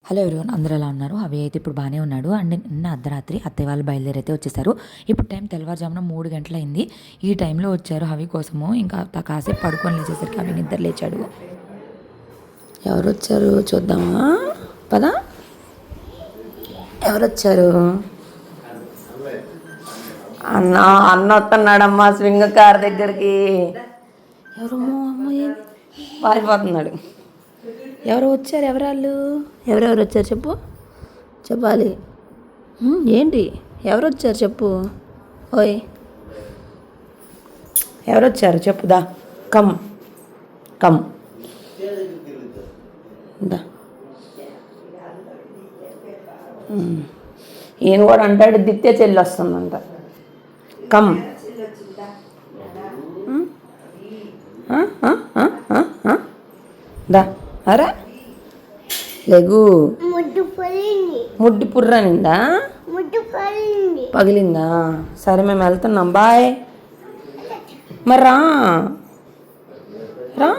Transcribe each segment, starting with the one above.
Hello everyone, అందరూ ఎలా ఉన్నారు? అవి అయితే ఇప్పుడు బాగానే ఉన్నాడు. అండ్ నిన్న అర్ధరాత్రి అత్తయ్య వాళ్ళు బయలుదేరైతే వచ్చేసారు. ఇప్పుడు టైం తెల్లవారుజామున 3 గంటలైంది. ఈ టైంలో వచ్చారు హవి కోసము. ఇంకా కాసేపు పడుకొని లేచేసరికి అవి నిద్ర లేచాడు. ఎవరు వచ్చారు చూద్దామా? పదా, ఎవరు వచ్చారు? అన్న అన్న వస్తున్నాడమ్మా స్వింగ్ కార్ దగ్గరికి. ఎవరమ్మో అమ్మ పారిపోతున్నాడు. ఎవరు వచ్చారు? ఎవరాళ్ళు? ఎవరెవరు వచ్చారు చెప్పు, చెప్పాలి. ఏంటి ఎవరు వచ్చారు చెప్పు. ఓయ్ ఎవరు వచ్చారు చెప్పుదా. కమ్ కమ్ దా. ఈయన కూడా అంటాడు దిత్య చెల్లి వస్తుందంట. కమ్ దా. అరా లెగు. ముడ్డు పుర్రనిందా? పగిలిందా? సరే మేము వెళ్తున్నాం, బాయ్. మరి రా రా.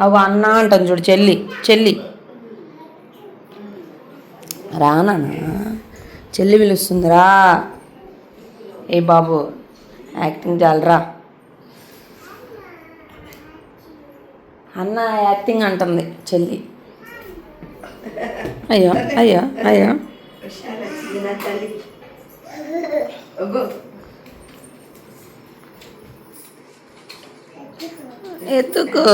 అవు అన్న అంటాను చూడు, చెల్లి చెల్లి రానా? చెల్లి పిలుస్తుందిరా. ఏ బాబు యాక్టింగ్ చాలరా. అన్న యాక్టింగ్ అంటుంది చెల్లి. అయ్యో అయ్యో అయ్యో. ఎత్తుకో.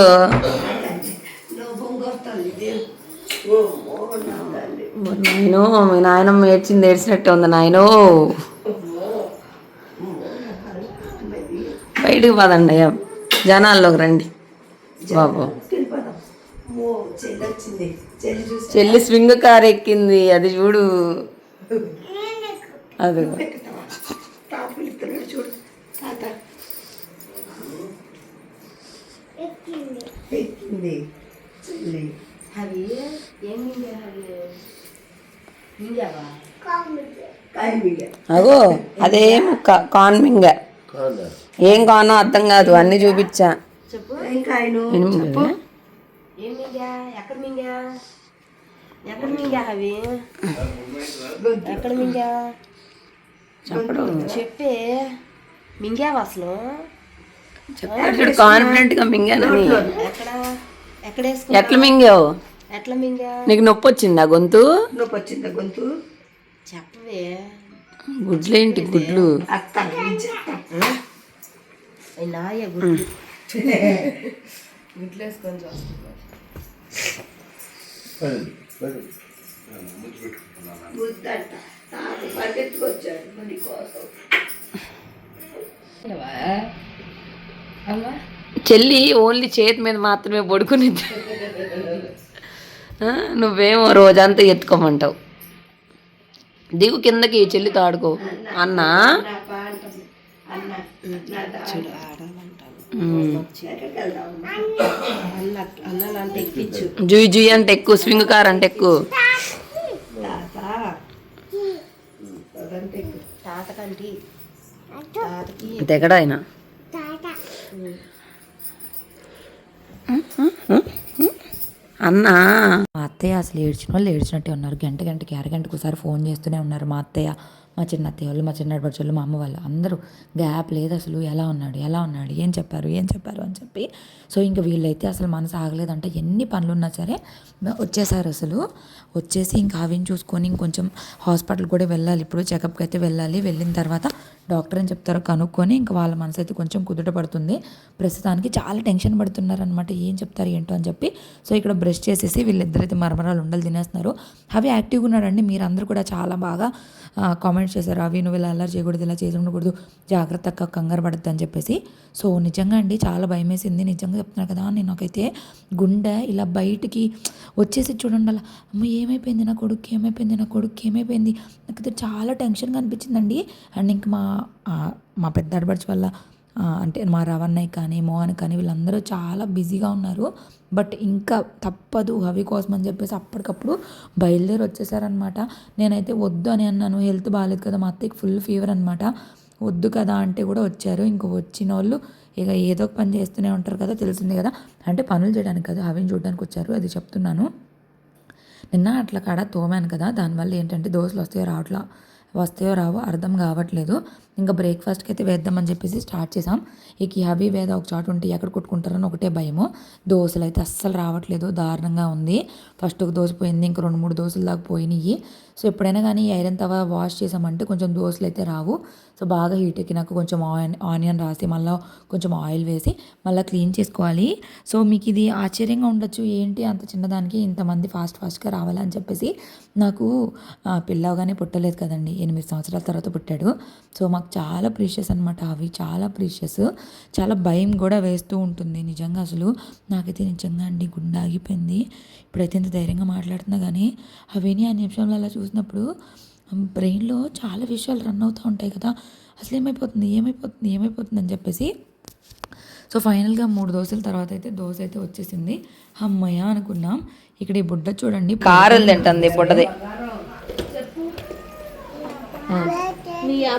నాయనో, మీ నాయనమ్మ ఏడ్చినట్టే ఉంది నాయనో. బయటికి పదండి, జనాల్లోకి రండి బాబు. చెల్లి స్వింగ్ కార్ ఎక్కింది, అది చూడు. అది అగో అదేం కాన్ మింగ. ఏం కానో అర్థం కాదు, అన్ని చూపించా. చెప్పే మింగావా అసలు? చెప్పాడు కాన్ఫిడెంట్ గా మింగానని. ఎట్లా మింగావు? ఎట్లా మింగా? నీకు నొప్పి వచ్చిందా గొంతు? చెప్పవే. గుడ్లేంటి గుడ్లు? నాయ గుడ్లు గుడ్లేసుకొని చూస్తున్నా. చెల్లి ఓన్లీ చేతి మీద మాత్రమే పడుకునేది. నువ్వేమో రోజంతా ఎత్తుకోమంటావు. దిగు కిందకి, చెల్లితో ఆడుకో. అన్నా జుయి జుయి అంటే ఎక్కువ, స్వింగ్ కార్ అంటే ఎక్కువ. తెగడా ఆయన. అన్నా మా అత్తయ్య అసలు ఏడ్చిన వాళ్ళు ఏడ్చినట్టే ఉన్నారు. గంటకి అరగంటకు ఒకసారి ఫోన్ చేస్తూనే ఉన్నారు. మా అత్తయ్య, మా చిన్న అత్తయ్య వాళ్ళు, మా చిన్న బడ్చోళ్ళు, మా అమ్మ వాళ్ళు అందరూ గ్యాప్ లేదు అసలు. ఎలా ఉన్నాడు ఏం చెప్పారు అని చెప్పి. సో ఇంకా వీళ్ళైతే అసలు మనసు ఆగలేదంట. ఎన్ని పనులు ఉన్నా సరే వచ్చేసారు అసలు. వచ్చేసి ఇంకా అవిని చూసుకొని ఇంకొంచెం హాస్పిటల్ కూడా వెళ్ళాలి. ఇప్పుడు చెకప్కి అయితే వెళ్ళాలి. వెళ్ళిన తర్వాత డాక్టర్ అని చెప్తారో కనుక్కొని ఇంకా వాళ్ళ మనసు అయితే కొంచెం కుదుట పడుతుంది. ప్రస్తుతానికి చాలా టెన్షన్ పడుతున్నారు అనమాట, ఏం చెప్తారు ఏంటో అని చెప్పి. సో ఇక్కడ బ్రష్ చేసేసి వీళ్ళిద్దరైతే మరమరాలు ఉండలు తినేస్తున్నారు. అవి యాక్టివ్గా ఉన్నాడండి. మీరు అందరూ కూడా చాలా బాగా కామెంట్స్ చేశారు, అవి నువ్వు ఇలా అల్లరి చేయకూడదు, ఇలా చేసి ఉండకూడదు, జాగ్రత్తగా కంగారు పడద్దు అని చెప్పేసి. సో నిజంగా అండి చాలా భయం వేసింది. నిజంగా చెప్తున్నా కదా, నేను నాకైతే గుండె ఇలా బయటికి వచ్చేసి చూడండి అలా, అమ్మ ఏమైపోయింది నా కొడుకు, నాకైతే చాలా టెన్షన్గా అనిపించిందండి. అండ్ ఇంక మా పెద్ద ఆడపడుచు వల్ల అంటే మా రవన్నయ్య కానీ మోహన్ కానీ వీళ్ళందరూ చాలా బిజీగా ఉన్నారు. బట్ ఇంకా తప్పదు అవి కోసం అని చెప్పేసి అప్పటికప్పుడు బయలుదేరి వచ్చేసారనమాట. నేనైతే వద్దు అని అన్నాను, హెల్త్ బాగాలేదు కదా, మా అత్తయ్యకి ఫుల్ ఫీవర్ అనమాట. వద్దు కదా అంటే కూడా వచ్చారు. ఇంక వచ్చిన వాళ్ళు ఇక ఏదో ఒక పని చేస్తూనే ఉంటారు కదా, తెలిసిందే కదా. అంటే పనులు చేయడానికి కాదు, అవిని చూడడానికి వచ్చారు, అది చెప్తున్నాను. నిన్న అట్లా కాడ తోమాను కదా, దానివల్ల ఏంటంటే దోశలు వస్తాయో రావో అర్థం కావట్లేదు. ఇంకా బ్రేక్ఫాస్ట్కి అయితే వేద్దామని చెప్పేసి స్టార్ట్ చేసాం. ఇక అవి వేద ఒక చాటు ఉంటే ఎక్కడ కొట్టుకుంటారని ఒకటే భయము. దోశలు అయితే అస్సలు రావట్లేదు, దారుణంగా ఉంది. ఫస్ట్ ఒక దోశ పోయింది, ఇంక 2-3 దోశలు దాకా పోయినాయి. సో ఎప్పుడైనా కానీ ఐరన్ తవా వాష్ చేసామంటే కొంచెం దోశలు అయితే రావు. సో బాగా హీట్ ఎక్కినాక కొంచెం ఆనియన్ రాసి మళ్ళీ కొంచెం ఆయిల్ వేసి మళ్ళీ క్లీన్ చేసుకోవాలి. సో మీకు ఇది ఆశ్చర్యంగా ఉండొచ్చు, ఏంటి అంత చిన్నదానికి ఇంతమంది ఫాస్ట్గా రావాలని చెప్పేసి. నాకు పిల్లవగానే పుట్టలేదు కదండి, 8 సంవత్సరాల తర్వాత పుట్టాడు. సో మాకు చాలా ప్రీషియస్ అనమాట, అవి చాలా ప్రీషియస్. చాలా భయం కూడా వేస్తూ ఉంటుంది నిజంగా. అసలు నాకైతే నిజంగా అండి గుండె ఆగిపోయింది. ఇప్పుడైతే ఇంత ధైర్యంగా మాట్లాడుతున్నా కానీ అవిని ఆ నిమిషంలో అలా చూసినప్పుడు బ్రెయిన్లో చాలా విషయాలు రన్ అవుతూ ఉంటాయి కదా, అసలు ఏమైపోతుంది అని చెప్పేసి. సో ఫైనల్గా 3 దోశల తర్వాత అయితే దోశ అయితే వచ్చేసింది. అమ్మయ్య అనుకున్నాం. ఇక్కడ ఈ బుడ్డ చూడండి, కారులు తింటుంది బుడ్డది.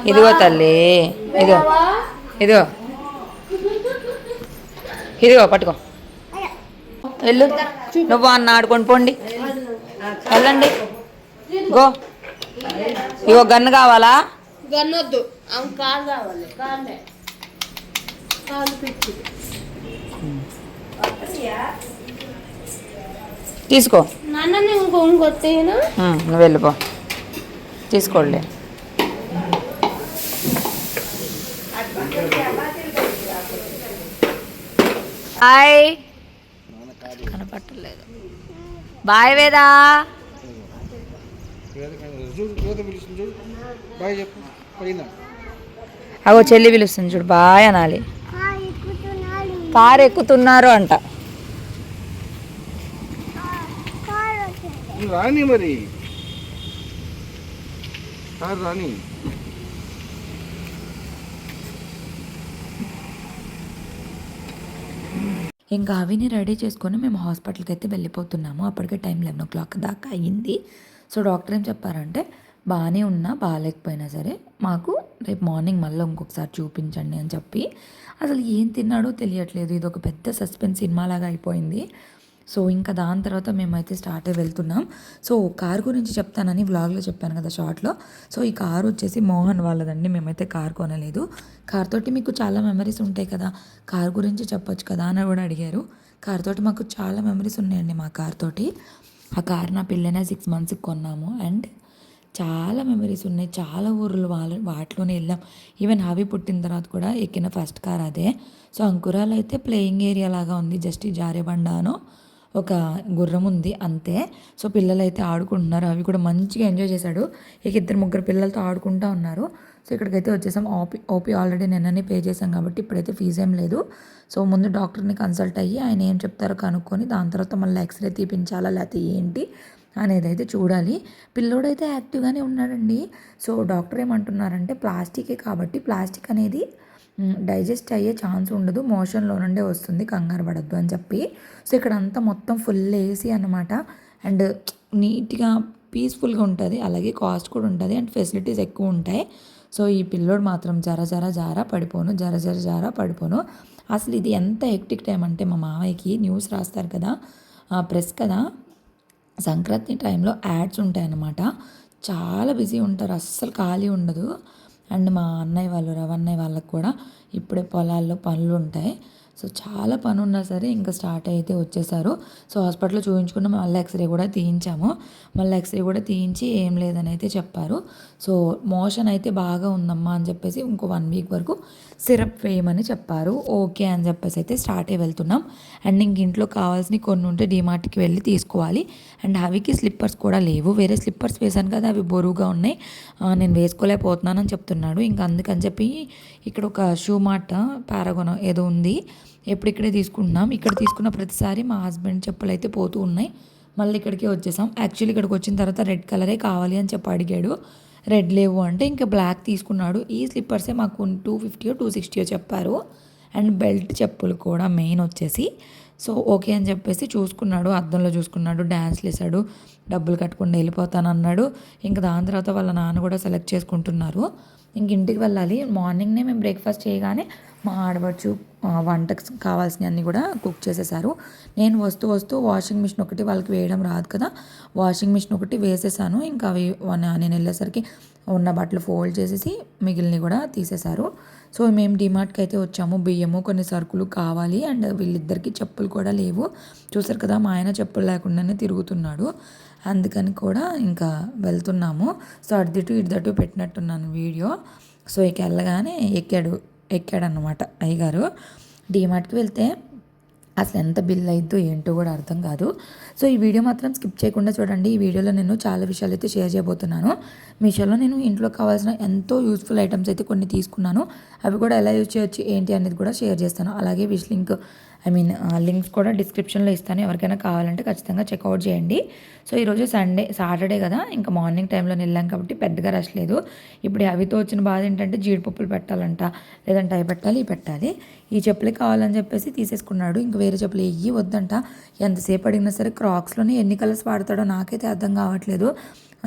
ఇదిగో తల్లి, ఇదిగో పట్టుకో, వెళ్ళు నువ్వు అన్న ఆడుకొని పోండి, వెళ్ళండి. గో, ఇగో గన్ను కావాలా? గన్నొద్దు, కాలు కావాలి, కాలు పిచ్చి తీసుకో. నాన్న ఇంకొత్తేనా, నువ్వు వెళ్ళిపో, తీసుకోండి. హాయ్, కనపట్టలేదు. బాయ్ వేదా. అగో చెల్లి పిలుస్తుంది చూడు, బాయ్ అనాలి. కారు ఎక్కుతున్నారు అంట. రాని మరి రాని. ఇంకా అవిని రెడీ చేసుకొని మేము హాస్పిటల్కి అయితే వెళ్ళిపోతున్నాము. అప్పటికే టైం 11 o'clock దాకా అయ్యింది. సో డాక్టర్ ఏం చెప్పారంటే బాగానే ఉన్నా బాగాలేకపోయినా సరే మాకు రేపు మార్నింగ్ మళ్ళీ ఇంకొకసారి చూపించండి అని చెప్పి. అసలు ఏం తిన్నాడో తెలియట్లేదు, ఇది ఒక పెద్ద సస్పెన్స్ సినిమా లాగా అయిపోయింది. సో ఇంకా దాని తర్వాత మేమైతే స్టార్ట్ అయ్యి వెళ్తున్నాం. సో కార్ గురించి చెప్తానని వ్లాగ్లో చెప్పాను కదా, షార్ట్లో. సో ఈ కారు వచ్చేసి మోహన్ వాళ్ళదండి, మేమైతే కార్ కొనలేదు. కార్ తోటి మీకు చాలా మెమరీస్ ఉంటాయి కదా, కార్ గురించి చెప్పొచ్చు కదా అని కూడా అడిగారు. కార్ తోటి మాకు చాలా మెమరీస్ ఉన్నాయండి మా కార్ తోటి. ఆ కార్ నా పెళ్ళైన 6 monthsకి కొన్నాము. అండ్ చాలా మెమరీస్ ఉన్నాయి, చాలా ఊర్లు వాటిలోనే వెళ్ళాం. ఈవెన్ హావి పుట్టిన తర్వాత కూడా ఎక్కిన ఫస్ట్ కార్ అదే. సో అంకురాలు అయితే ప్లేయింగ్ ఏరియా లాగా ఉంది, జస్ట్ జారేబండానో ఒక గుర్రం ఉంది అంతే. సో పిల్లలు అయితే ఆడుకుంటున్నారు, అవి కూడా మంచిగా ఎంజాయ్ చేశాడు. ఇక 2-3 పిల్లలతో ఆడుకుంటూ ఉన్నారు. సో ఇక్కడికైతే వచ్చేసాం. ఓపీ ఆల్రెడీ నిన్ననే పే చేసాం కాబట్టి ఇప్పుడైతే ఫీజు ఏం లేదు. సో ముందు డాక్టర్ని కన్సల్ట్ అయ్యి ఆయన ఏం చెప్తారో కనుక్కొని దాని తర్వాత మళ్ళీ ఎక్స్రే తీపించాలా లేకపోతే ఏంటి అనేది అయితే చూడాలి. పిల్లోడైతే యాక్టివ్గానే ఉన్నాడండి. సో డాక్టర్ ఏమంటున్నారంటే ప్లాస్టికే కాబట్టి ప్లాస్టిక్ అనేది డైజెస్ట్ అయ్యే ఛాన్స్ ఉండదు, మోషన్లో నుండే వస్తుంది, కంగారు పడద్దు అని చెప్పి. సో ఇక్కడ అంతా మొత్తం ఫుల్ ఏసీ అనమాట. అండ్ నీట్గా పీస్ఫుల్గా ఉంటుంది, అలాగే కాస్ట్ కూడా ఉంటుంది అండ్ ఫెసిలిటీస్ ఎక్కువ ఉంటాయి. సో ఈ పిల్లోడు మాత్రం జర పడిపోను. అసలు ఇది ఎంత హెక్టిక్ టైం అంటే మా మామయ్యకి న్యూస్ రాస్తారు కదా, ప్రెస్ కదా, సంక్రాంతి టైంలో యాడ్స్ ఉంటాయన్నమాట. చాలా బిజీ ఉంటారు, అస్సలు ఖాళీ ఉండదు. అండ్ మా అన్నయ్య వాళ్ళు రవన్నయ్య వాళ్ళకి కూడా ఇప్పుడే పొలాల్లో పనులు ఉంటాయి. సో చాలా పని ఉన్నా సరే ఇంకా స్టార్ట్ అయితే వచ్చేసారు. సో హాస్పిటల్లో చూపించుకున్న మళ్ళీ ఎక్స్రే కూడా తీయించి ఏం లేదని అయితే చెప్పారు. సో మోషన్ అయితే బాగా ఉందమ్మా అని చెప్పేసి ఇంకో 1 week వరకు సిరప్ వేయమని చెప్పారు. ఓకే అని చెప్పేసి అయితే స్టార్ట్ అయ్యి వెళ్తున్నాం. అండ్ ఇంక ఇంట్లో కావాల్సినవి కొన్ని ఉంటే డీమార్ట్కి వెళ్ళి తీసుకోవాలి. అండ్ అవికి స్లిప్పర్స్ కూడా లేవు, వేరే స్లిప్పర్స్ వేశాను కదా అవి బరువుగా ఉన్నాయి, నేను వేసుకోలేకపోతున్నానని చెప్తున్నాడు. ఇంకా అందుకని చెప్పి ఇక్కడ ఒక షూ మార్ట్ పారాగోన్ ఏదో ఉంది, ఎప్పుడు ఇక్కడే తీసుకుంటున్నాం. ఇక్కడ తీసుకున్న ప్రతిసారి మా హస్బెండ్ చెప్పులు అయితే పోతూ ఉన్నాయి. మళ్ళీ ఇక్కడికే వచ్చేసాం. యాక్చువల్లీ ఇక్కడికి వచ్చిన తర్వాత రెడ్ కలరే కావాలి అని చెప్పి అడిగాడు, రెడ్ లేవు అంటే ఇంకా బ్లాక్ తీసుకున్నాడు. ఈ స్లిప్పర్సే మాకు 250 or 260 చెప్పారు. అండ్ బెల్ట్ చెప్పులు కూడా మెయిన్ వచ్చేసి. సో ఓకే అని చెప్పేసి చూసుకున్నాడు, అద్దంలో చూసుకున్నాడు, డ్యాన్స్లు వేసాడు, డబ్బులు కట్టకుండా వెళ్ళిపోతానన్నాడు. ఇంకా దాని తర్వాత వాళ్ళ నాన్న కూడా సెలెక్ట్ చేసుకుంటున్నారు. ఇంక ఇంటికి వెళ్ళాలి. మార్నింగ్నే మేము బ్రేక్ఫాస్ట్ చేయగానే మా ఆడవచ్చు వంటకు కావాల్సినవి అన్నీ కూడా కుక్ చేసేసారు. నేను వస్తూ వాషింగ్ మిషన్ ఒకటి వాళ్ళకి వేయడం రాదు కదా, వాషింగ్ మిషన్ ఒకటి వేసేసాను. ఇంకా అవి నేను వెళ్ళేసరికి ఉన్న బట్టలు ఫోల్డ్ చేసేసి మిగిలినవి కూడా తీసేశారు. సో మేము డిమార్ట్కి అయితే వచ్చాము. బియ్యము, కొన్ని సరుకులు కావాలి. అండ్ వీళ్ళిద్దరికి చెప్పులు కూడా లేవు. చూసారు కదా, మా ఆయన చెప్పులు లేకుండానే తిరుగుతున్నాడు. అందుకని కూడా ఇంకా వెళ్తున్నాము. సో ఇటు పెట్టినట్టున్నాను వీడియో. సో ఇక వెళ్ళగానే ఎక్కాడన్నమాట అయ్యగారు. డిమార్ట్కి వెళ్తే అసలు ఎంత బిల్ అయిద్దో ఏంటో కూడా అర్థం కాదు. సో ఈ వీడియో మాత్రం స్కిప్ చేయకుండా చూడండి. ఈ వీడియోలో నేను చాలా విషయాలు అయితే షేర్ చేయబోతున్నాను. మీషోలో నేను ఇంట్లో కావాల్సిన ఎంతో యూస్ఫుల్ ఐటమ్స్ అయితే కొన్ని తీసుకున్నాను. అవి కూడా ఎలా యూజ్ చేయొచ్చు ఏంటి అనేది కూడా షేర్ చేస్తాను. అలాగే విష్ లింక్ లింక్స్ కూడా డిస్క్రిప్షన్లో ఇస్తాను. ఎవరికైనా కావాలంటే ఖచ్చితంగా చెక్అవుట్ చేయండి. సో ఈరోజు సాటర్డే కదా, ఇంకా మార్నింగ్ టైంలో వెళ్ళాం కాబట్టి పెద్దగా రష్ లేదు. ఇప్పుడు అవితో వచ్చిన బాధ ఏంటంటే జీడిపప్పులు పెట్టాలంట, లేదంటే అవి పెట్టాలి ఇవి పెట్టాలి. ఈ చెప్పులే కావాలని చెప్పేసి తీసేసుకున్నాడు. ఇంక వేరే చెప్పులు ఎయ్యి వద్దంట. ఎంతసేపు అడిగినా సరే క్రాక్స్లోనే ఎన్ని కలర్స్ వాడతాడో నాకైతే అర్థం కావట్లేదు.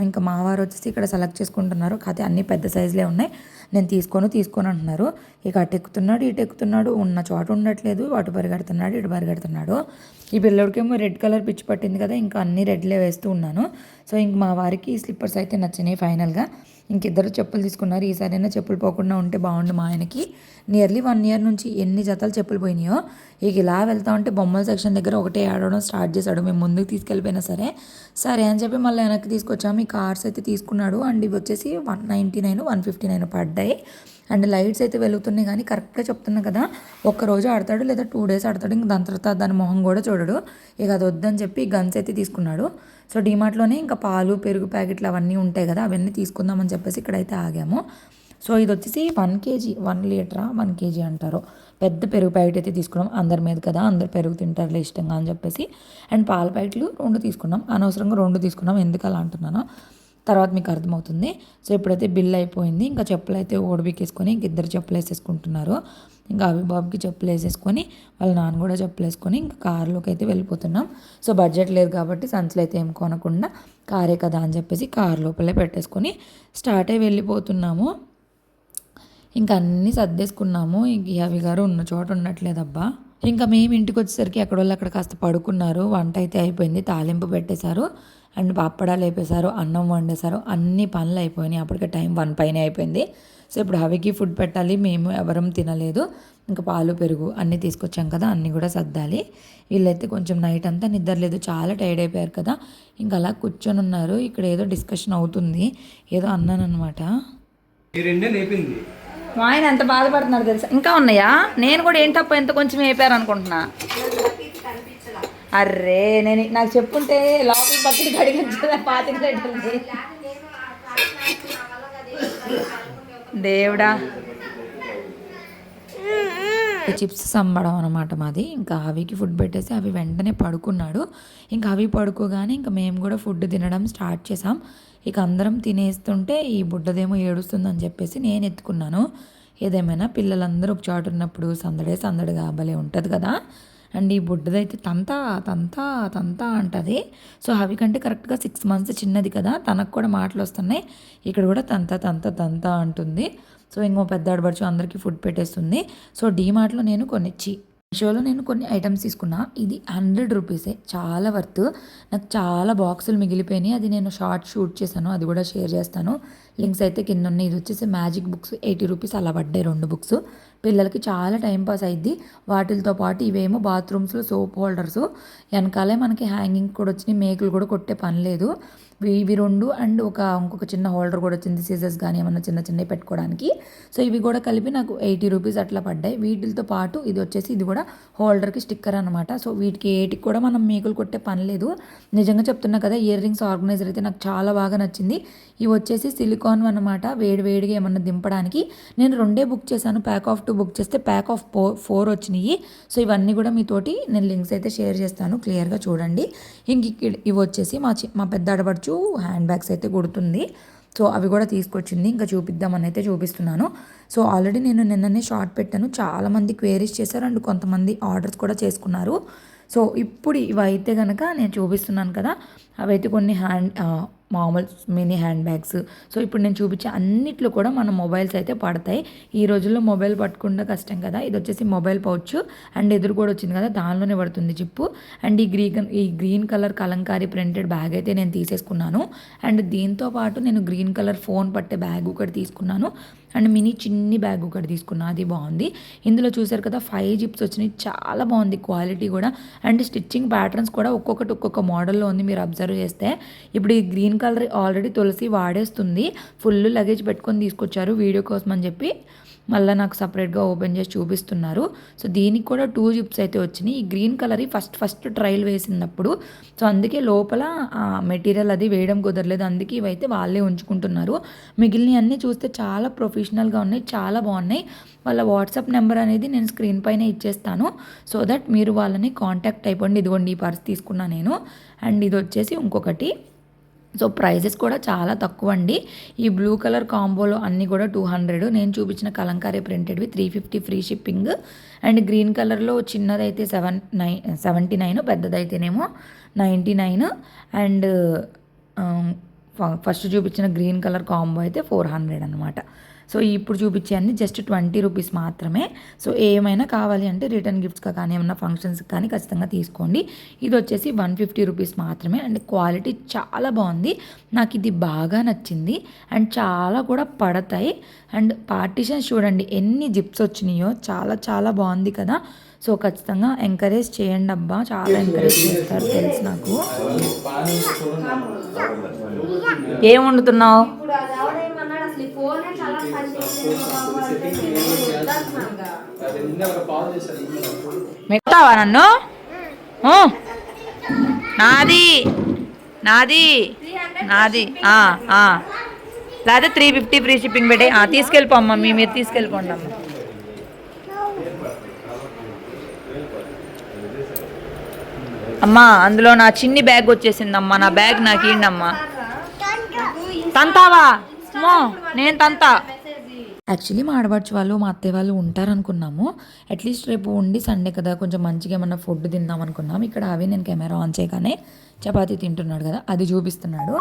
ఇంకా మా వారు వచ్చేసి ఇక్కడ సెలెక్ట్ చేసుకుంటున్నారు. కాకపోతే అన్నీ పెద్ద సైజులే ఉన్నాయి. నేను తీసుకోను అంటున్నారు. ఇక అటు ఎక్కుతున్నాడు, ఇటు ఎక్కుతున్నాడు, ఉన్న చోట ఉండట్లేదు. అటు పరిగెడుతున్నాడు, ఇటు పరిగెడుతున్నాడు. ఈ పిల్లోడికేమో రెడ్ కలర్ పిచ్చి పట్టింది కదా, ఇంకా అన్ని రెడ్లే వేస్తూ ఉన్నాను. సో ఇంక మా వారికి స్లిప్పర్స్ అయితే నచ్చినాయి ఫైనల్గా. ఇంకిద్దరు చెప్పులు తీసుకున్నారు. ఈసారైనా చెప్పులు పోకుండా ఉంటే బాగుండు. మా ఆయనకి నియర్లీ 1 ఇయర్ నుంచి ఎన్ని జతలు చెప్పులు పోయినాయో. ఇక ఇలా వెళ్తా ఉంటే బొమ్మల సెక్షన్ దగ్గర ఒకటే ఆడడం స్టార్ట్ చేశాడు. మేము ముందుకు తీసుకెళ్ళిపోయినా సరే అని చెప్పి మళ్ళీ వెనక్కి తీసుకొచ్చాము. ఈ కార్స్ అయితే తీసుకున్నాడు. అండ్ ఇవి వచ్చేసి 199, 159 పడ్డాయి. అండ్ లైట్స్ అయితే వెలుగుతున్నాయి. కానీ కరెక్ట్గా చెప్తున్నా కదా, ఒక్కరోజు ఆడతాడు లేదా 2 డేస్ ఆడతాడు. ఇంకా దాని తర్వాత దాని మొహం కూడా చూడడు. ఇక అది వద్దని చెప్పి గన్స్ అయితే తీసుకున్నాడు. సో డిమార్ట్లోనే ఇంకా పాలు, పెరుగు ప్యాకెట్లు అవన్నీ ఉంటాయి కదా, అవన్నీ తీసుకుందామని చెప్పేసి ఇక్కడైతే ఆగాము. సో ఇది వచ్చేసి 1 కేజీ, 1 లీటరా 1 కేజీ అంటారు, పెద్ద పెరుగు ప్యాకెట్ అయితే తీసుకున్నాం. అందరి మీద కదా, అందరు పెరుగు తింటారులే ఇష్టంగా అని చెప్పేసి. అండ్ పాల ప్యాకెట్లు 2 తీసుకున్నాం. అనవసరంగా 2 తీసుకున్నాం. ఎందుకు అలా అంటున్నానో తర్వాత మీకు అర్థమవుతుంది. సో ఇప్పుడైతే బిల్ అయిపోయింది. ఇంకా చెప్పులు అయితే ఓడిబికేసుకొని ఇంక ఇద్దరు చెప్పులు వేసేసుకుంటున్నారు. ఇంకా అవిబాబుకి చెప్పులు వేసేసుకొని వాళ్ళ నాన్న కూడా చెప్పులు వేసుకొని ఇంకా కారులోకి అయితే వెళ్ళిపోతున్నాం. సో బడ్జెట్ లేదు కాబట్టి సంచులు అయితే ఏం కొనకుండా కారే కదా అని చెప్పేసి కారు లోపలే పెట్టేసుకొని స్టార్ట్ అయ్యి వెళ్ళిపోతున్నాము. ఇంకా అన్నీ సర్దేసుకున్నాము. ఇంక అవి గారు ఉన్న చోట ఉండట్లేదబ్బా. ఇంకా మేము ఇంటికి వచ్చేసరికి ఎక్కడోళ్ళు అక్కడ కాస్త పడుకున్నారు. వంట అయితే అయిపోయింది, తాలింపు పెట్టేశారు, అండ్ పాపడాలు వేపేశారు, అన్నం వండేశారు, అన్ని పనులు అయిపోయినాయి. అప్పటికే టైం 1 పైన అయిపోయింది. సో ఇప్పుడు హవికి ఫుడ్ పెట్టాలి. మేము ఎవరం తినలేదు. ఇంకా పాలు, పెరుగు అన్నీ తీసుకొచ్చాం కదా, అన్నీ కూడా సర్దాలి. వీళ్ళైతే కొంచెం నైట్ అంతా నిద్రలేదు, చాలా టైర్డ్ అయిపోయారు కదా. ఇంకా అలా కూర్చొని ఉన్నారు. ఇక్కడ ఏదో డిస్కషన్ అవుతుంది, ఏదో అన్నాను అనమాట. మా ఆయన ఎంత బాధపడుతున్నారు తెలుసా. ఇంకా ఉన్నాయా? నేను కూడా ఏంటప్ప ఎంత కొంచెం వేపారు అనుకుంటున్నా. అర్రే నేను నాకు చెప్పుంటే లోపల పక్కన కడిగించదా, పాతిక దేవుడా. చిప్స్ సంబడం అనమాట మాది. ఇంకా అవికి ఫుడ్ పెట్టేసి అవి వెంటనే పడుకున్నాడు. ఇంకా అవి పడుకోగానే ఇంకా మేము కూడా ఫుడ్ తినడం స్టార్ట్ చేసాం. ఇక అందరం తినేస్తుంటే ఈ బుడ్డదేమో ఏడుస్తుందని చెప్పేసి నేను ఎత్తుకున్నాను. ఏదేమైనా పిల్లలందరూ ఒక చోట ఉన్నప్పుడు సందడిగా భలే ఉంటుంది కదా. అండ్ ఈ బుడ్డదైతే తంతా అంటది. సో అవి కంటే కరెక్ట్గా 6 months చిన్నది కదా, తనకు కూడా మాటలు వస్తున్నాయి. ఇక్కడ కూడా తంతా అంటుంది. సో ఇంకో పెద్ద ఆడబడుచు అందరికీ ఫుడ్ పెట్టేస్తుంది. సో డీమార్ట్లో నేను మీషోలో నేను కొన్ని ఐటమ్స్ తీసుకున్నా. ఇది 100 రూపీసే, చాలా వర్త్. నాకు చాలా బాక్సులు మిగిలిపోయినాయి. అది నేను షూట్ చేశాను, అది కూడా షేర్ చేస్తాను. లింక్స్ అయితే కింద ఉన్నాయి. ఇది వచ్చేసి మ్యాజిక్ బుక్స్, 80 రూపీస్ అలా పడ్డాయి 2 బుక్స్. పిల్లలకి చాలా టైంపాస్ అయింది. వాటితో పాటు ఇవేమో బాత్రూమ్స్లో సోప్ హోల్డర్స్, వెనకాలే మనకి హ్యాంగింగ్ కూడా వచ్చినాయి. మేకులు కూడా కొట్టే పని లేదు. ఇవి 2 అండ్ ఇంకొక చిన్న హోల్డర్ కూడా వచ్చింది, సీజర్స్ కానీ ఏమన్నా చిన్నవి పెట్టుకోవడానికి. సో ఇవి కూడా కలిపి నాకు 80 రూపీస్ అట్లా పడ్డాయి. వీటితో పాటు ఇది కూడా హోల్డర్కి స్టిక్కర్ అనమాట. సో వీటికి ఏటికి కూడా మనం మేకులు కొట్టే పని లేదు. నిజంగా చెప్తున్నా కదా, ఇయర్ రింగ్స్ ఆర్గనైజర్ అయితే నాకు చాలా బాగా నచ్చింది. ఇవి వచ్చేసి సిలికాన్ అనమాట, వేడిగా ఏమన్నా దింపడానికి. నేను 2 బుక్ చేశాను, ప్యాక్ ఆఫ్ 2 బుక్ చేస్తే ప్యాక్ ఆఫ్ 4 వచ్చినాయి. సో ఇవన్నీ కూడా మీతోటి నేను లింక్స్ అయితే షేర్ చేస్తాను, క్లియర్గా చూడండి. ఇవి వచ్చేసి మా పెద్ద ఆడబడుచు హ్యాండ్ బ్యాగ్స్ అయితే కుడుతుంది. సో అవి కూడా తీసుకొచ్చింది, ఇంకా చూపిద్దామని అయితే చూపిస్తున్నాను. సో ఆల్రెడీ నేను నిన్ననే షార్ట్ పెట్టాను, చాలామంది క్వేరీస్ చేశారు అండ్ కొంతమంది ఆర్డర్స్ కూడా చేసుకున్నారు. సో ఇప్పుడు ఇవైతే కనుక నేను చూపిస్తున్నాను కదా, అవైతే కొన్ని మామూలు మినీ హ్యాండ్ బ్యాగ్స్. సో ఇప్పుడు నేను చూపించే అన్నిట్లో కూడా మన మొబైల్స్ అయితే పడతాయి. ఈ రోజుల్లో మొబైల్ పట్టుకుంటే కష్టం కదా. ఇది వచ్చేసి మొబైల్ పౌచ్ అండ్ ఎదురు కూడా వచ్చింది కదా, దానిలోనే పడుతుంది జిప్పు. అండ్ ఈ green colour Kalamkari printed bag అయితే నేను తీసేసుకున్నాను. అండ్ దీంతో పాటు నేను గ్రీన్ కలర్ ఫోన్ పట్టే బ్యాగ్ ఒకటి తీసుకున్నాను. అండ్ మినీ చిన్ని బ్యాగ్ ఒకటి తీసుకున్నా, అది బాగుంది. ఇందులో చూసారు కదా 5 జిప్స్ వచ్చినాయి, చాలా బాగుంది క్వాలిటీ కూడా. అండ్ స్టిచ్చింగ్ ప్యాటర్న్స్ కూడా ఒక్కొక్కటి ఒక్కొక్క మోడల్లో ఉంది. మీరు అబ్జర్వ్ చేస్తే ఇప్పుడు ఈ గ్రీన్ కలర్ ఆల్రెడీ తులసి వాడేస్తుంది, ఫుల్ లగేజ్ పెట్టుకొని తీసుకొచ్చారు వీడియో కోసం అని చెప్పి. మళ్ళీ నాకు సపరేట్గా ఓపెన్ చేసి చూపిస్తున్నారు. సో దీనికి కూడా 2 జిప్స్ అయితే వచ్చినాయి. ఈ గ్రీన్ కలర్ ఫస్ట్ ట్రయల్ వేసినప్పుడు, సో అందుకే లోపల మెటీరియల్ అది వేయడం కుదరలేదు, అందుకే ఇవైతే వాళ్ళే ఉంచుకుంటున్నారు. మిగిలినవి అన్నీ చూస్తే చాలా ప్రొఫెషనల్గా ఉన్నాయి, చాలా బాగున్నాయి. వాళ్ళ వాట్సాప్ నెంబర్ అనేది నేను స్క్రీన్ పైన ఇచ్చేస్తాను, సో దట్ మీరు వాళ్ళని కాంటాక్ట్ అయిపోండి. ఇదిగోండి ఈ పర్స్ తీసుకున్నా నేను. అండ్ ఇది వచ్చేసి ఇంకొకటి. సో ప్రైజెస్ కూడా చాలా తక్కువ అండి. ఈ బ్లూ కలర్ కాంబోలో అన్నీ కూడా 200, నేను చూపించిన కలంకారీ ప్రింటెడ్వి 350 ఫ్రీ షిప్పింగ్. అండ్ గ్రీన్ కలర్లో చిన్నదైతే 79, పెద్దదైతేనేమో 99. అండ్ ఫస్ట్ చూపించిన గ్రీన్ కలర్ కాంబో అయితే 400 అనమాట. సో ఇప్పుడు చూపించే అన్ని జస్ట్ 20 రూపీస్ మాత్రమే. సో ఏమైనా కావాలి అంటే రిటర్న్ గిఫ్ట్స్గా కానీ ఏమన్నా ఫంక్షన్స్కి కానీ ఖచ్చితంగా తీసుకోండి. ఇది వచ్చేసి 150 రూపీస్ మాత్రమే. అండ్ క్వాలిటీ చాలా బాగుంది, నాకు ఇది బాగా నచ్చింది. అండ్ చాలా కూడా పడతాయి. అండ్ పార్టీషన్స్ చూడండి ఎన్ని జిప్స్ వచ్చినాయో, చాలా చాలా బాగుంది కదా. సో ఖచ్చితంగా ఎంకరేజ్ చేయండి అబ్బా, చాలా ఎంకరేజ్ చేస్తారు తెలుసు నాకు. ఏం వండుతున్నావు? మెట్టావా నన్ను? నాది నాది నాది లేదా 350 ఫ్రీ షిప్పింగ్ పెట్టే. తీసుకెళ్ళిపో అమ్మ, మీరు తీసుకెళ్ళిపోండి అమ్మ. అమ్మా అందులో నా చిన్ని బ్యాగ్ వచ్చేసిందమ్మా, నా బ్యాగ్ నాకు ఇయ్యండమ్మా. తంతావా? నేను తంతా. యాక్చువల్లీ మా ఆడపడుచు వాళ్ళు మా అత్తయ్య వాళ్ళు ఉంటారనుకున్నాము. అట్లీస్ట్ రేపు ఉండి సండే కదా, కొంచెం మంచిగా ఏమన్నా ఫుడ్ తిందాం అనుకున్నాం. ఇక్కడ అవి నేను కెమెరా ఆన్ చేయగానే చపాతీ తింటున్నాడు కదా, అది చూపిస్తున్నాడు.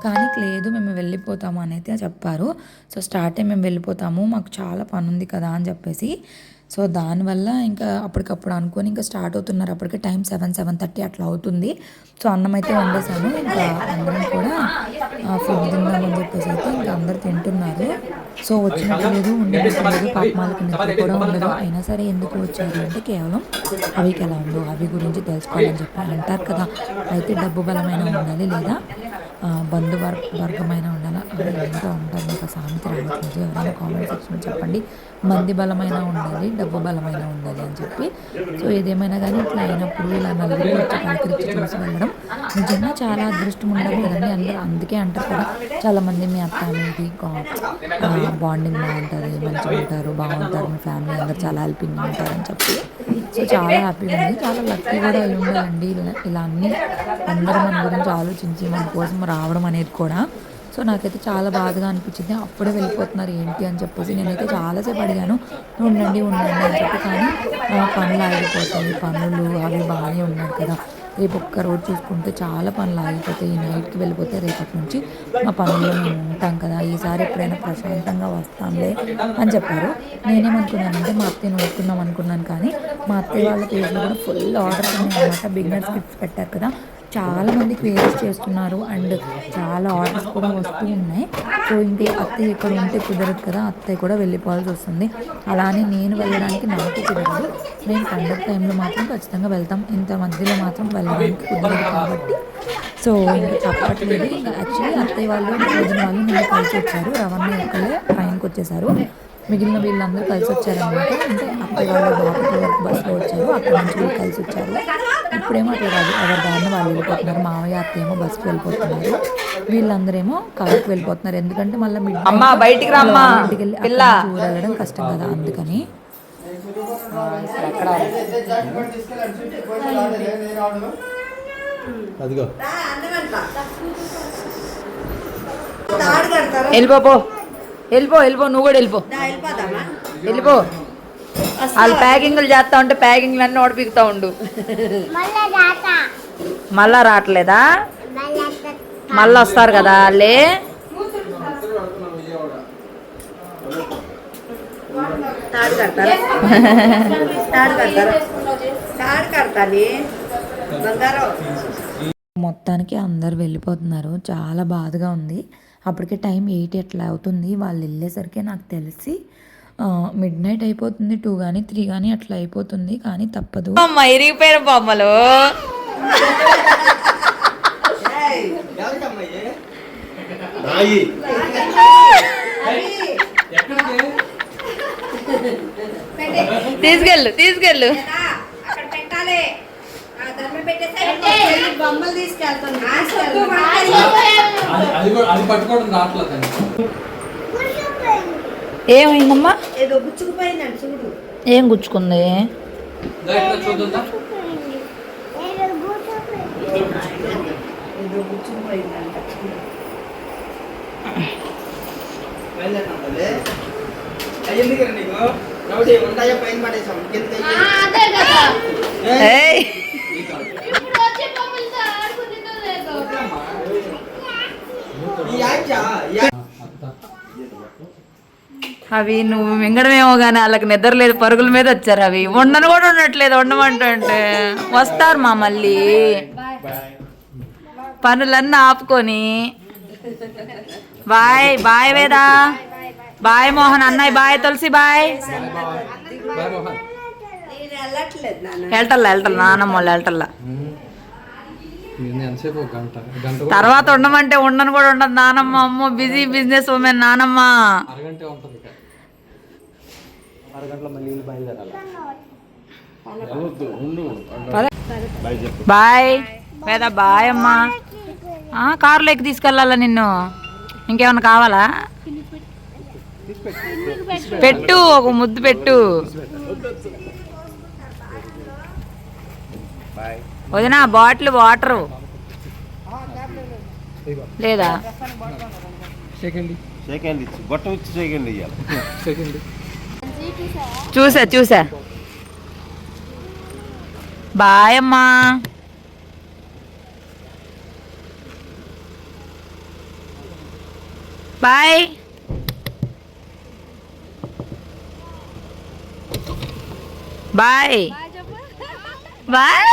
కానీ లేదు మేము వెళ్ళిపోతాము అని అయితే చెప్పారు. సో స్టార్ట్ అయ్యి మేము వెళ్ళిపోతాము, మాకు చాలా పని ఉంది కదా అని చెప్పేసి. సో దానివల్ల ఇంకా అప్పటికప్పుడు అనుకొని ఇంకా స్టార్ట్ అవుతున్నారు. అప్పటికే టైం 7-7:30 అట్లా అవుతుంది. సో అన్నం అయితే వండేసాను, ఇంకా అందరం కూడా ఫుడ్ తిందామని చెప్పేసి అయితే ఇంకా అందరు తింటున్నారు. సో వచ్చినట్టు లేదు, ఉండేటట్టు లేదు, పాపమాలకి నిద్ర కూడా ఉండదు. అయినా సరే ఎందుకు వచ్చారు అంటే కేవలం అవికి ఎలా ఉందో అవి గురించి తెలుసుకోవాలని చెప్పి అంటారు కదా. అయితే డబ్బు బలమైన ఉండాలి లేదా బంధువర్గమైన ఉండాలి, ఎంతో ఉంటారు. మీకు సామెత రావట్లేదు, ఎవరైనా కామెంట్ సెక్షన్ చెప్పండి. మంది బలమైన ఉండాలి, డబ్బు బలమైన ఉండాలి అని చెప్పి. సో ఏదేమైనా కానీ ఇట్లా అయినప్పుడు ఇలా నలుగురు వచ్చి పలకరించి చూసి వెళ్ళడం నిజంగా చాలా అదృష్టం ఉండాలి కదండి. అందరూ అందుకే అంటారు కదా, చాలామంది మీ అత్త మీది బాండింగ్ బాగుంటుంది, మంచిగా ఉంటారు, బాగుంటారు, మీ ఫ్యామిలీ అందరు చాలా హెల్పింగ్ ఉంటారని చెప్పి. సో చాలా హ్యాపీగా ఉంది, చాలా లక్కీ కూడా అయి ఉండాలండి. ఇలా అన్నీ అందరూ మన గురించి ఆలోచించి మన కోసం రావడం అనేది కూడా. సో నాకైతే చాలా బాధగా అనిపించింది, అప్పుడే వెళ్ళిపోతున్నారు ఏంటి అని చెప్పేసి. నేనైతే చాలాసేపు అడిగాను ఉండండి అని చెప్పి, కానీ పనులు ఆగిపోతాయి, పనులు అవి బాగానే ఉన్నాడు కదా, రేపు ఒక్క రోజు చూసుకుంటే చాలా పనులు ఆగిపోతాయి, ఈ నైట్కి వెళ్ళిపోతే రేపటి నుంచి మా పనుల్లో మేము ఉంటాం కదా, ఈసారి ఎప్పుడైనా ప్రశాంతంగా వస్తాంలే అని చెప్పారు. నేనేమనుకున్నానంటే మా అత్తయ్యని ఊరుకుందాం అనుకున్నాను, కానీ మా అత్తయ్య వాళ్ళ పేజ్లో కూడా ఫుల్ ఆర్డర్స్ ఉన్నాయి అన్నమాట. బిగినర్స్ గిఫ్ట్స్ పెట్టారు కదా, చాలా మంది క్వేరీస్ చేస్తున్నారు అండ్ చాలా ఆర్డర్స్ కూడా వస్తూ ఉన్నాయి. సో ఇంకే అత్తయ్య ఇక్కడ ఉంటే కుదరదు కదా, అత్తయ్య కూడా వెళ్ళిపోవాల్సి వస్తుంది. అలానే నేను వెళ్ళడానికి నాకు కుదరదు, నేను పండుగ టైంలో మాత్రం ఖచ్చితంగా వెళ్తాం, ఇంత మధ్యలో మాత్రం వెళ్ళడానికి కుదరదు కాబట్టి. సో ఇంకా చెప్పట్లేదు. ఇంకా యాక్చువల్లీ అత్తయ్య వాళ్ళు రోజున వాళ్ళు నేను కలిసి వచ్చారు, రవణ ఒక్కలే ట్రైన్కి వచ్చేసారు, మిగిలిన వీళ్ళందరూ కలిసి వచ్చారనమాట. అంటే అత్తయ్య వాళ్ళు బాపట్ల వరకు బస్సులో వచ్చారు, అక్కడ నుంచి వీళ్ళు కలిసి వచ్చారు. ఇప్పుడేమో అట్లా కాదు, ఎవరి దారిని వాళ్ళు వెళ్ళిపోతున్నారు. మామయ్య అత్త ఏమో బస్సుకి వెళ్ళిపోతున్నారు, వీళ్ళందరేమో కార్కి వెళ్ళిపోతున్నారు. ఎందుకంటే మళ్ళీ బయటికి వెళ్ళి ఊరు వెళ్ళడం కష్టం కదా, అందుకని. వెళ్ళిపో, నువ్వు కూడా వెళ్ళిపో. వాళ్ళు ప్యాకింగ్లు చేస్తా ఉంటే ప్యాకింగ్లు అన్నీ ఓడిపిగుతా ఉండు. మళ్ళా రావట్లేదా? మళ్ళీ వస్తారు కదా వాళ్ళే. మొత్తానికి అందరు వెళ్ళిపోతున్నారు. చాలా బాధగా ఉంది. అప్పటికే టైం 8 ఎట్లా అవుతుంది. వాళ్ళు వెళ్ళేసరికి నాకు తెలిసి మిడ్-నైట్ అయిపోతుంది. 2 కానీ 3 కానీ అట్లా అయిపోతుంది. కానీ తప్పదు. అమ్మ ఇరిగిపోయిన బొమ్మలు తీసుకెళ్ళు తీసుకెళ్ళు. ఏమైందమ్మా? ఏదో గుచ్చుకుపోయిందండి చూడు. ఏం గుచ్చుకుంది? ఏదో గుచ్చుకుపోయిందంట. అవి నువ్వు మింగడమేమో కానీ వాళ్ళకి నిద్ర లేదు. పరుగుల మీద వచ్చారు. అవి ఉండను కూడా ఉండట్లేదు. ఉండమంటే వస్తారు మా మళ్ళీ పనులన్నీ ఆపుకొని. బాయ్ బాయ్ వేదా, బాయ్ మోహన్ అన్నయ్య, బాయ్ తులసి, బాయ్. వెళ్తల్లా వెళ్తల్లా నానమ్మ వాళ్ళు వెళ్తల్లా. తర్వాత ఉండమంటే ఉండను కూడా ఉండదు నానమ్మ. అమ్మో బిజీ బిజినెస్ ఉమెన్ నానమ్మ. బాయ్ వేదా, బాయ్ అమ్మా. కారులోకి తీసుకెళ్ళాలా నిన్ను? ఇంకేమన్నా కావాలా? పెట్టు, ఒక ముద్దు పెట్టు. వదినా బాటిల్ వాటరు లేదా? చూసా చూసా. బాయ్ అమ్మా. Bye. Bye bye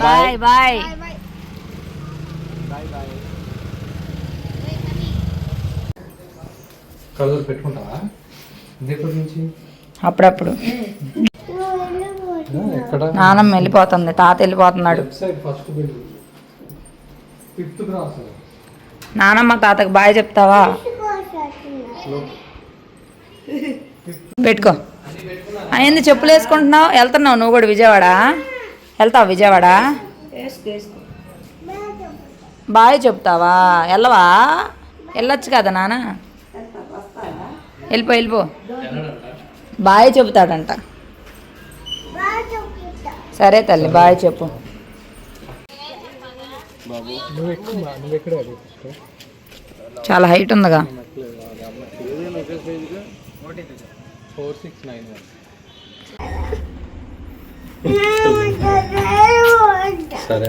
bye bye. పెట్టుకుంటావా అప్పుడప్పుడు? నానమ్మ వెళ్ళిపోతుంది, తాత వెళ్ళిపోతున్నాడు. నానమ్మ తాతకు బాయ్ చెప్తావా? పెట్టుకో. ఏంది చెప్పులు వేసుకుంటున్నావు? వెళ్తున్నావు నువ్వు కూడా విజయవాడ? వెళ్తావా విజయవాడ? బాయ్ చెప్తావా? వెళ్ళవా? వెళ్ళొచ్చు కదా నాన్న. వెళ్ళిపో వెళ్ళిపో. బాయ్ చెబుతాడంట. సరే తల్లి బాయ్ చెప్పు. చాలా హైట్ ఉందిగా. 4691. సరే.